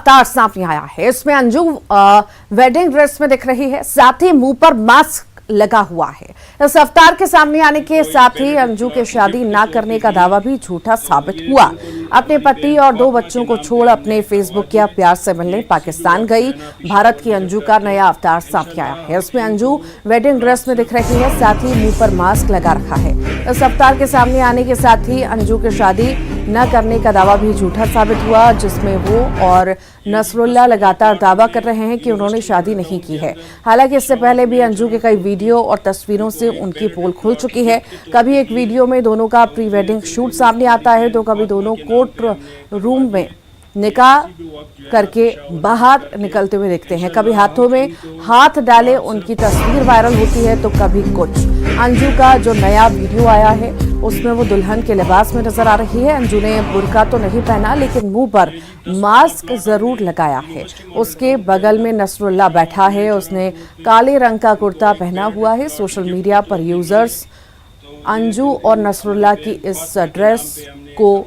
अवतार सामने आया है। इसमें अंजू वेडिंग ड्रेस में दिख रही है, साथ ही मुंह पर मास्क लगा हुआ है। इस अवतार के सामने आने के साथ ही अंजू के शादी ना करने का दावा भी झूठा साबित हुआ। अपने पति और 2 बच्चों को छोड़ अपने फेसबुक किया प्यार से मिलने पाकिस्तान गई भारत की अंजू का नया अवतार सामने आया है। इसमें अंजू वेडिंग ड्रेस में दिख रही है, साथ ही मुंह पर मास्क लगा रखा है। इस अवतार के सामने आने के साथ ही अंजू की शादी न करने का दावा भी झूठा साबित हुआ, जिसमें वो और नसरुल्लाह लगातार दावा कर रहे हैं कि उन्होंने शादी नहीं की है। हालांकि इससे पहले भी अंजू के कई वीडियो और तस्वीरों से उनकी पोल खुल चुकी है। कभी एक वीडियो में दोनों का प्री वेडिंग शूट सामने आता है, तो कभी दोनों कोर्ट रूम में निकाह करके बाहर निकलते हुए दिखते हैं। कभी हाथों में हाथ डाले उनकी तस्वीर वायरल होती है, तो कभी कुछ। अंजू का जो नया वीडियो आया है उसमें वो दुल्हन के लिबास में नजर आ रही है। अंजू ने बुर्का तो नहीं पहना, लेकिन मुंह पर मास्क जरूर लगाया है। उसके बगल में नसरुल्लाह बैठा है, उसने काले रंग का कुर्ता पहना हुआ है। सोशल मीडिया पर यूजर्स अंजू और नसरुल्लाह की इस ड्रेस को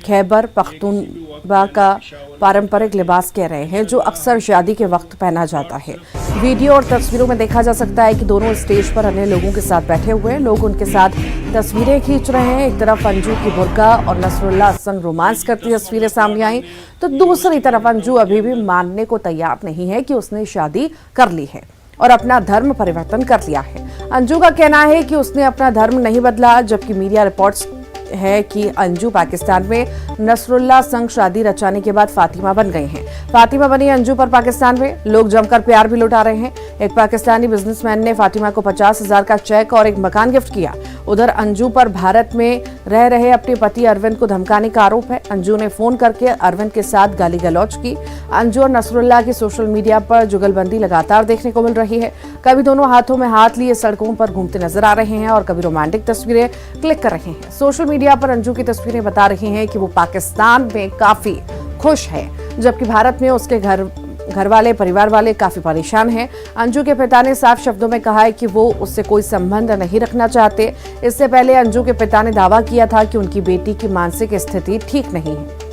खैबर पख्तूनख्वा का पारंपरिक लिबास कह रहे हैं, जो अक्सर शादी के वक्त पहना जाता है। वीडियो और तस्वीरों में देखा जा सकता है कि दोनों स्टेज पर अन्य लोगों के साथ बैठे हुए हैं। लोग उनके साथ तस्वीरें खींच रहे हैं। एक तरफ अंजू की बुर्का और नसरुल्लाह संग रोमांस करती तस्वीरें सामने आई, तो दूसरी तरफ अंजू अभी भी मानने को तैयार नहीं है कि उसने शादी कर ली है और अपना धर्म परिवर्तन कर लिया है। अंजू का कहना है कि उसने अपना धर्म नहीं बदला, जबकि मीडिया रिपोर्ट्स है कि अंजू पाकिस्तान में नसरुल्लाह संग शादी रचाने के बाद फातिमा बन गई हैं। फातिमा बनी अंजू पर पाकिस्तान में लोग जमकर प्यार भी लुटा रहे हैं। एक पाकिस्तानी बिजनेसमैन ने फातिमा को 50,000 का चेक और एक मकान गिफ्ट किया। उधर अंजू पर भारत में रह रहे अपने पति अरविंद को धमकाने का आरोप है। अंजू ने फोन करके अरविंद के साथ गाली गलौज की। अंजू और नसरुल्लाह की सोशल मीडिया पर जुगलबंदी लगातार देखने को मिल रही है। कभी दोनों हाथों में हाथ लिए सड़कों पर घूमते नजर आ रहे हैं और कभी रोमांटिक तस्वीरें क्लिक कर रहे हैं। सोशल मीडिया पर अंजू की तस्वीरें बता रही हैं कि वो पाकिस्तान में काफी खुश है, जबकि भारत में उसके घर वाले परिवार वाले काफी परेशान हैं। अंजू के पिता ने साफ शब्दों में कहा है कि वो उससे कोई संबंध नहीं रखना चाहते। इससे पहले अंजू के पिता ने दावा किया था कि उनकी बेटी की मानसिक स्थिति ठीक नहीं है।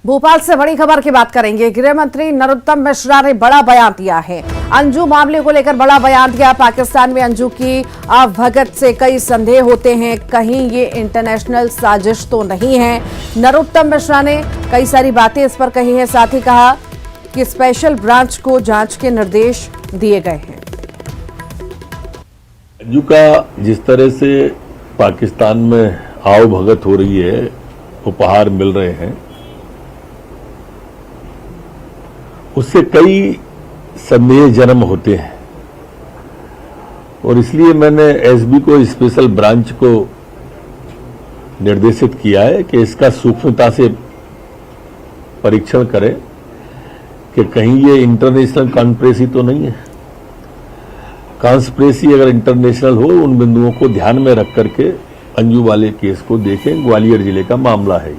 भोपाल से बड़ी खबर की बात करेंगे। गृह मंत्री नरोत्तम मिश्रा ने बड़ा बयान दिया है। अंजू मामले को लेकर बड़ा बयान दिया। पाकिस्तान में अंजू की भगत से कई संदेह होते हैं, कहीं ये इंटरनेशनल साजिश तो नहीं है। नरोत्तम मिश्रा ने कई सारी बातें इस पर कही है। साथ ही कहा कि स्पेशल ब्रांच को जांच के निर्देश दिए गए हैं। अंजू का जिस तरह से पाकिस्तान में आओ भगत हो रही है, उपहार मिल रहे हैं, उससे कई संदेह जन्म होते हैं और इसलिए मैंने एसबी को स्पेशल ब्रांच को निर्देशित किया है कि इसका सूक्ष्मता से परीक्षण करें कि कहीं ये इंटरनेशनल कॉन्स्पिरेसी तो नहीं है। कॉन्स्पिरेसी अगर इंटरनेशनल हो, उन बिंदुओं को ध्यान में रख करके अंजू वाले केस को देखें। ग्वालियर जिले का मामला है।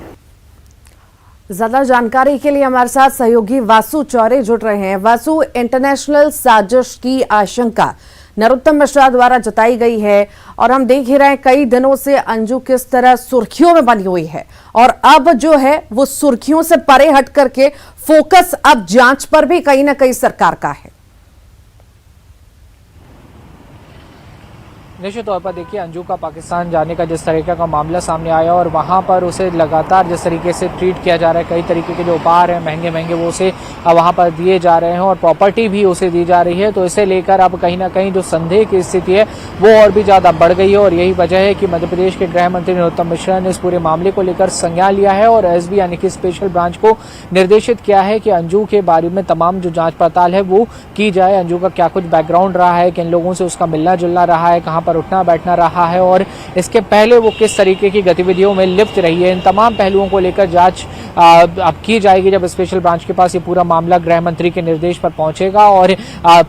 ज्यादा जानकारी के लिए हमारे साथ सहयोगी वासु चौरे जुड़ रहे हैं। वासु, इंटरनेशनल साजिश की आशंका नरोत्तम मिश्रा द्वारा जताई गई है और हम देख ही रहे हैं कई दिनों से अंजू किस तरह सुर्खियों में बनी हुई है और अब जो है वो सुर्खियों से परे हट करके फोकस अब जांच पर भी कहीं ना कहीं सरकार का है। निश्चित तौर पर देखिए, अंजू का पाकिस्तान जाने का जिस तरीके का मामला सामने आया और वहां पर उसे लगातार जिस तरीके से ट्रीट किया जा रहा है, कई तरीके के जो उपहार हैं महंगे महंगे वो उसे वहां पर दिए जा रहे हैं और प्रॉपर्टी भी उसे दी जा रही है, तो इसे लेकर अब कहीं ना कहीं जो संदेह की स्थिति है वो और भी ज्यादा बढ़ गई है। और यही वजह है कि मध्य प्रदेश के गृह मंत्री नरोत्तम मिश्रा ने इस पूरे मामले को लेकर संज्ञान लिया है और एसबी यानी कि स्पेशल ब्रांच को निर्देशित किया है कि अंजू के बारे में तमाम जो जांच पड़ताल है वो की जाए। अंजू का क्या कुछ बैकग्राउंड रहा है, किन लोगों से उसका मिलना जुलना रहा है, कहाँ पर उठना बैठना रहा है और इसके पहले वो किस तरीके की गतिविधियों में लिप्त रही है, इन तमाम पहलुओं को लेकर जांच अब की जाएगी जब स्पेशल ब्रांच के पास ये पूरा मामला गृह मंत्री के निर्देश पर पहुंचेगा। और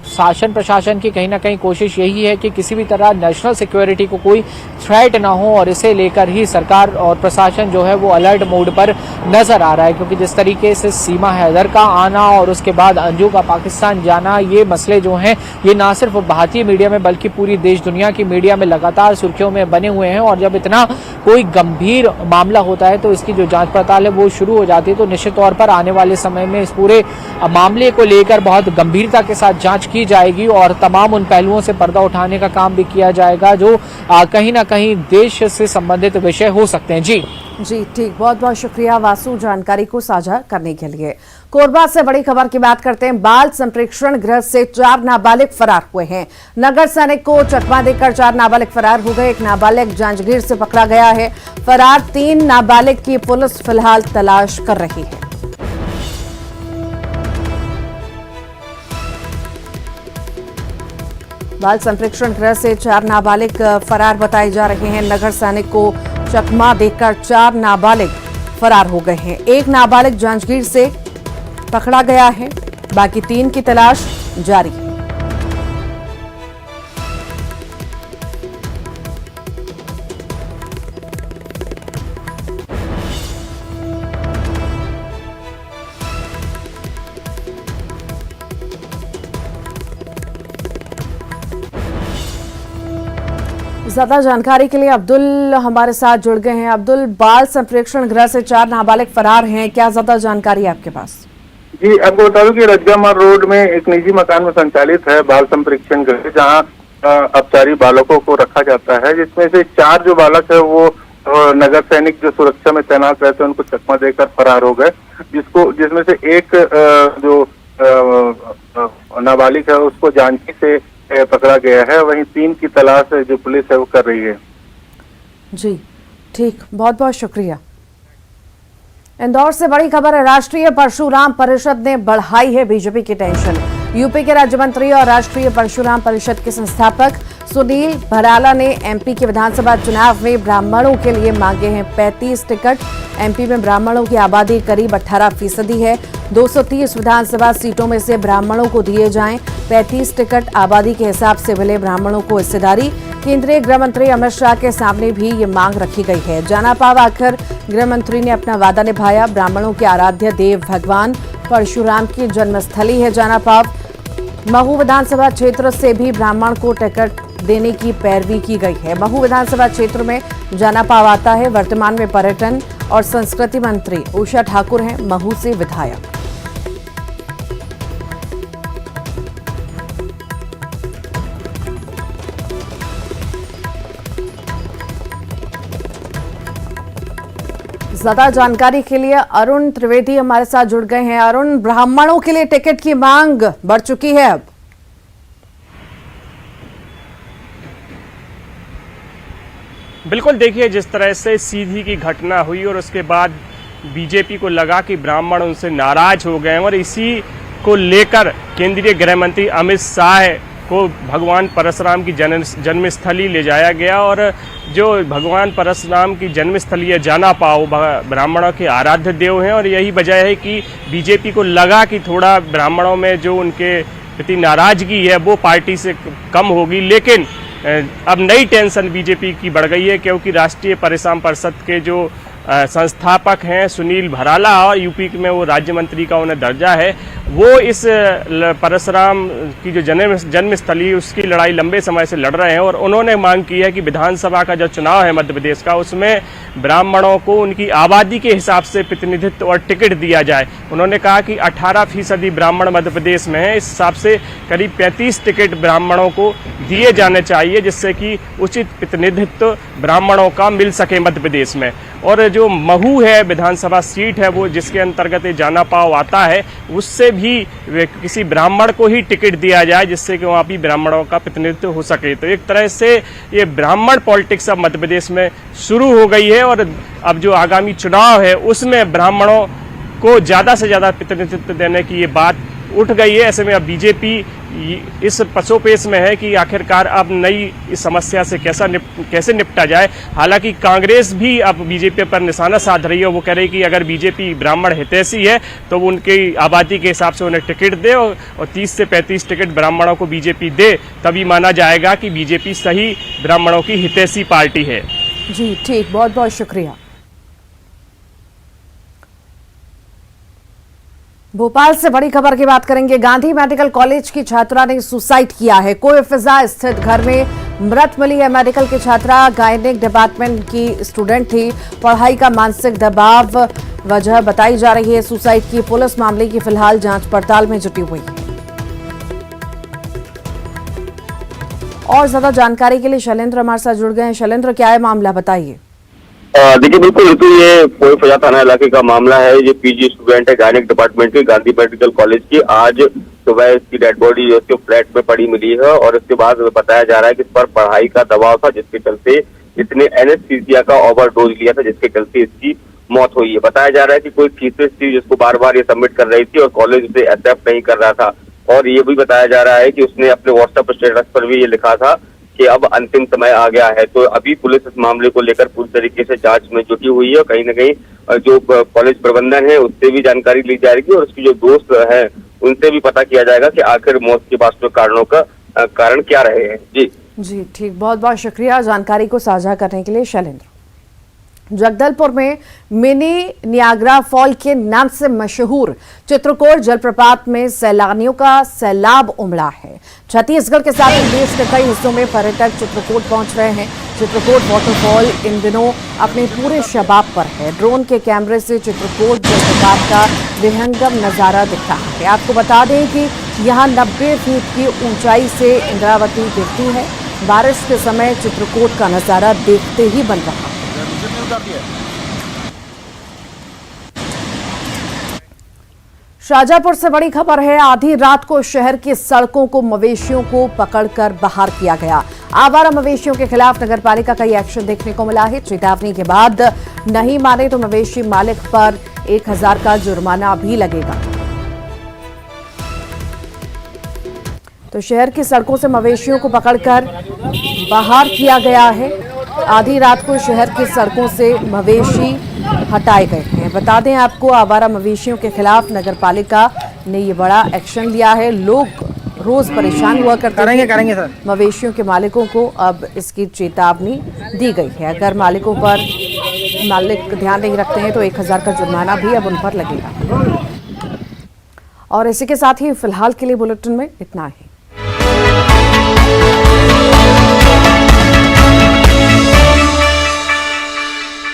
शासन प्रशासन की कहीं ना कहीं कोशिश यही है कि किसी भी तरह नेशनल सिक्योरिटी को कोई थ्रेट ना हो और इसे लेकर ही सरकार और प्रशासन जो है वो अलर्ट मोड पर नजर आ रहा है, क्योंकि जिस तरीके से सीमा हैदर का आना और उसके बाद अंजू का पाकिस्तान जाना, ये मसले जो हैं ये ना सिर्फ भारतीय मीडिया में बल्कि पूरी देश दुनिया की मीडिया में लगातार सुर्खियों में बने हुए हैं और जब इतना कोई गंभीर मामला होता है तो इसकी जो जांच पड़ताल है वो शुरू हो जाती है। तो निश्चित तौर पर आने वाले समय में इस पूरे मामले को लेकर बहुत गंभीरता के साथ जांच की जाएगी और तमाम उन पहलुओं से पर्दा उठाने का काम भी किया जाएगा जो कहीं ना कहीं देश से संबंधित विषय हो सकते हैं। जी ठीक, बहुत बहुत शुक्रिया वासु जानकारी को साझा करने के लिए। कोरबा से बड़ी खबर की बात करते हैं। बाल संप्रेक्षण गृह से 4 नाबालिग फरार हुए हैं। नगर सैनिक को चकमा देकर 4 नाबालिग फरार हो गए। एक नाबालिग जांजगीर से पकड़ा गया है। फरार 3 नाबालिग की पुलिस फिलहाल तलाश कर रही है। बाल संप्रेक्षण गृह से 4 नाबालिग फरार बताए जा रहे हैं। नगर सैनिक को चकमा देकर 4 नाबालिग फरार हो गए हैं। एक नाबालिग जांजगीर से पकड़ा गया है, बाकी 3 की तलाश जारी है। ज्यादा जानकारी के लिए अब्दुल हमारे साथ जुड़ गए हैं। अब्दुल, बाल संप्रेक्षण गृह से 4 नाबालिग फरार हैं, क्या ज्यादा जानकारी है आपके पास? जी, आपको बता दूं कि रजगामार रोड में एक निजी मकान में संचालित है बाल संप्रेक्षण गृह, जहां अपचारी बालकों को रखा जाता है, जिसमें से 4 जो बालक है वो नगर सैनिक जो सुरक्षा में तैनात रहते हैं उनको चकमा देकर फरार हो गए, जिसमें से एक जो नाबालिग है उसको जांजगीर से पकड़ा गया है। वहीं 3 की तलाश जो पुलिस है वो कर रही है। जी ठीक, बहुत बहुत शुक्रिया। इंदौर से बड़ी खबर है। राष्ट्रीय परशुराम परिषद ने बढ़ाई है बीजेपी की टेंशन। यूपी के राज्य मंत्री और राष्ट्रीय परशुराम परिषद के संस्थापक सुनील भराला ने एमपी के विधानसभा चुनाव में ब्राह्मणों के लिए मांगे हैं 35 टिकट। एमपी में ब्राह्मणों की आबादी करीब 18% है। 230 विधानसभा सीटों में से ब्राह्मणों को दिए जाएं 35 टिकट। आबादी के हिसाब से मिले ब्राह्मणों को हिस्सेदारी। केंद्रीय गृह मंत्री अमित शाह के सामने भी ये मांग रखी गई है। जाना पाव आखिर गृह मंत्री ने अपना वादा निभाया। ब्राह्मणों के आराध्य देव भगवान परशुराम की जन्मस्थली है जाना पाव। महू विधानसभा क्षेत्र से भी ब्राह्मण को टिकट देने की पैरवी की गई है। महू विधानसभा क्षेत्र में जाना पाव आता है। वर्तमान में पर्यटन और संस्कृति मंत्री उषा ठाकुर हैं महू से विधायक। ज्यादा जानकारी के लिए अरुण त्रिवेदी हमारे साथ जुड़ गए हैं। अरुण, ब्राह्मणों के लिए टिकट की मांग बढ़ चुकी है अब। बिल्कुल, देखिए जिस तरह से सीधी की घटना हुई और उसके बाद बीजेपी को लगा कि ब्राह्मण उनसे नाराज हो गए और इसी को लेकर केंद्रीय गृह मंत्री अमित शाह को भगवान परशुराम की जन्मस्थली ले जाया गया। और जो भगवान परशुराम की जन्मस्थली है जाना पाव ब्राह्मणों के आराध्य देव हैं और यही वजह है कि बीजेपी को लगा कि थोड़ा ब्राह्मणों में जो उनके प्रति नाराजगी है वो पार्टी से कम होगी। लेकिन अब नई टेंशन बीजेपी की बढ़ गई है, क्योंकि राष्ट्रीय परशुराम परिषद के जो संस्थापक हैं सुनील भराला और यूपी में वो राज्य मंत्री का उन्हें दर्जा है, वो इस परशुराम की जो जन्मस्थली उसकी लड़ाई लंबे समय से लड़ रहे हैं। और उन्होंने मांग की है कि विधानसभा का जो चुनाव है मध्य प्रदेश का, उसमें ब्राह्मणों को उनकी आबादी के हिसाब से प्रतिनिधित्व और टिकट दिया जाए। उन्होंने कहा कि 18% ब्राह्मण मध्य प्रदेश में है, इस हिसाब से करीब 35 टिकट ब्राह्मणों को दिए जाने चाहिए, जिससे कि उचित प्रतिनिधित्व ब्राह्मणों का मिल सके मध्य प्रदेश में। और जो महू है विधानसभा सीट है वो जिसके अंतर्गत जाना पाव आता है, उससे भी किसी ब्राह्मण को ही टिकट दिया जाए, जिससे कि वहाँ भी ब्राह्मणों का प्रतिनिधित्व हो सके। तो एक तरह से ये ब्राह्मण पॉलिटिक्स अब मध्य प्रदेश में शुरू हो गई है और अब जो आगामी चुनाव है उसमें ब्राह्मणों को ज़्यादा से ज़्यादा प्रतिनिधित्व देने की ये बात उठ गई है। ऐसे में अब बीजेपी इस पसोपेश में है कि आखिरकार अब नई इस समस्या से कैसे निपटा जाए। हालांकि कांग्रेस भी अब बीजेपी पर निशाना साध रही है। वो कह रही है कि अगर बीजेपी ब्राह्मण हितैषी है तो वो उनकी आबादी के हिसाब से उन्हें टिकट दे और 30 से 35 टिकट ब्राह्मणों को बीजेपी दे, तभी माना जाएगा कि बीजेपी सही ब्राह्मणों की हितैषी पार्टी है। जी ठीक, बहुत बहुत शुक्रिया। भोपाल से बड़ी खबर की बात करेंगे। गांधी मेडिकल कॉलेज की छात्रा ने सुसाइड किया है। कोई फिजा स्थित घर में मृत मिली है मेडिकल की छात्रा, गायनिक डिपार्टमेंट की स्टूडेंट थी। पढ़ाई का मानसिक दबाव वजह बताई जा रही है सुसाइड की। पुलिस मामले की फिलहाल जांच पड़ताल में जुटी हुई है। और ज्यादा जानकारी के लिए शैलेंद्र हमारे साथ जुड़ गए हैं। शैलेंद्र, क्या है मामला, बताइए। देखिए बिल्कुल ऋतु, ये फौजा थाना इलाके का मामला है। ये पीजी स्टूडेंट है गायनिक डिपार्टमेंट के गांधी मेडिकल कॉलेज की। आज सुबह इसकी डेड बॉडी जो इसके फ्लैट में पड़ी मिली है और इसके बाद बताया जा रहा है कि इस पर पढ़ाई का दबाव था, जिसके चलते इसने एनेस्थीसिया का ओवरडोज लिया था, जिसके चलते इसकी मौत हुई है। बताया जा रहा है कि कोई थीसिस थी जिसको बार बार ये सबमिट कर रही थी और कॉलेज उसे एक्सेप्ट नहीं कर रहा था। और ये भी बताया जा रहा है कि उसने अपने व्हाट्सएप स्टेटस पर भी ये लिखा था कि अब अंतिम समय आ गया है। तो अभी पुलिस इस मामले को लेकर पूरी तरीके से जांच में जुटी हुई है और कहीं न कहीं जो कॉलेज प्रबंधन है उससे भी जानकारी ली जाएगी और उसकी जो दोस्त है उनसे भी पता किया जाएगा कि आखिर मौत के वास्तविक कारणों का कारण क्या रहे हैं। जी ठीक, बहुत बहुत शुक्रिया जानकारी को साझा करने के लिए शैलेंद्र। जगदलपुर में मिनी नियाग्रा फॉल के नाम से मशहूर चित्रकूट जलप्रपात में सैलानियों का सैलाब उमड़ा है। छत्तीसगढ़ के साथ देश के कई हिस्सों में पर्यटक चित्रकूट पहुंच रहे हैं। चित्रकूट वाटरफॉल इन दिनों अपने पूरे शबाब पर है। ड्रोन के कैमरे से चित्रकूट जलप्रपात का विहंगम नजारा दिख रहा है। आपको बता दें कि यहाँ 90 फीट की ऊंचाई से इंद्रावती गिरती है। बारिश के समय चित्रकूट का नजारा देखते ही बन रहा है। शाजापुर से बड़ी खबर है। आधी रात को शहर की सड़कों को मवेशियों को पकड़कर बाहर किया गया। आवारा मवेशियों के खिलाफ नगरपालिका का ये एक्शन देखने को मिला है। चेतावनी के बाद नहीं माने तो मवेशी मालिक पर 1000 का जुर्माना भी लगेगा। तो शहर की सड़कों से मवेशियों को पकड़कर बाहर किया गया है। आधी रात को शहर की सड़कों से मवेशी हटाए गए हैं। बता दें आपको, आवारा मवेशियों के खिलाफ नगरपालिका ने ये बड़ा एक्शन लिया है। लोग रोज परेशान हुआ करते हैं। सर, मवेशियों के मालिकों को अब इसकी चेतावनी दी गई है। अगर मालिक ध्यान नहीं रखते हैं तो 1000 का जुर्माना भी अब उन पर लगेगा। और इसी के साथ ही फिलहाल के लिए बुलेटिन में इतना ही।